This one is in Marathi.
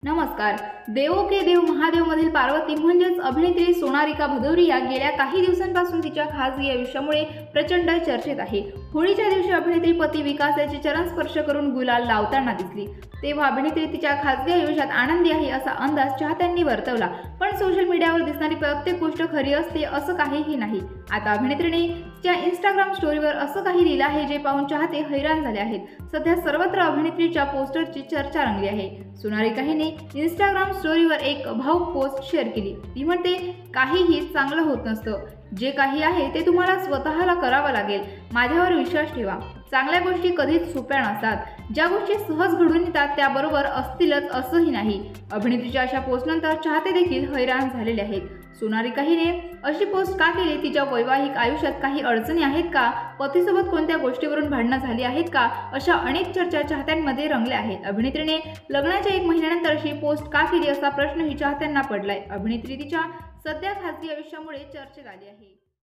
नमस्कार. देवो के देव महादेव मधील पार्वती म्हणजेच अभिनेत्री सोनालिका भदौरिया गेल्या काही दिवसांपासून तिच्या खासगी आयुष्यामुळे प्रचंड चर्चेत आहे. होळीच्या दिवशी अभिनेत्री पती विकास याचे चरण स्पर्श करून गुलाल लावताना दिसली. तेव्हा अभिनेत्री तिच्या खासगी आयुष्यात आनंदी आहे असा अंदाज चाहत्यांनी वर्तवला. पण सोशल मीडियावर दिसणारी प्रत्येक गोष्ट खरी असते असं काहीही नाही. आता अभिनेत्रीने तिच्या इंस्टाग्राम स्टोरीवर असं काही लिहिलं आहे जे पाहून चाहते हैराण झाले आहेत. सध्या सर्वत्र अभिनेत्रीच्या पोस्टरची चर्चा रंगली आहे. सोनालिका हिने इंस्टाग्राम स्टोरीवर एक भावुक पोस्ट शेअर केली. ती म्हणते, काहीही चांगलं होत नसतं. जे काही आहे ते तुम्हाला स्वतःला करावं लागेल. माझ्यावर विश्वास ठेवा. चांगल्या गोष्टी कधीच सोप्या नसतात. ज्या गोष्टी सहज घडून येतात त्याबरोबर असतीलच असंही नाही. अभिनेत्रीच्या अशा पोस्टनंतर चाहते देखील हैराण झालेले आहेत. सोनालिका हिने अशी पोस्ट का केली? तिच्या वैवाहिक आयुष्यात काही अडचणी आहेत का? पतीसोबत कोणत्या गोष्टीवरून भांडणं झाली आहेत का? अशा अनेक चर्चा चाहत्यांमध्ये रंगल्या आहेत. अभिनेत्रीने लग्नाच्या 1 महिन्यानंतर अशी पोस्ट का केली असा प्रश्नही चाहत्यांना पडलाय. अभिनेत्री तिच्या सध्या खासगी आयुष्यामुळे चर्चेत आली आहे.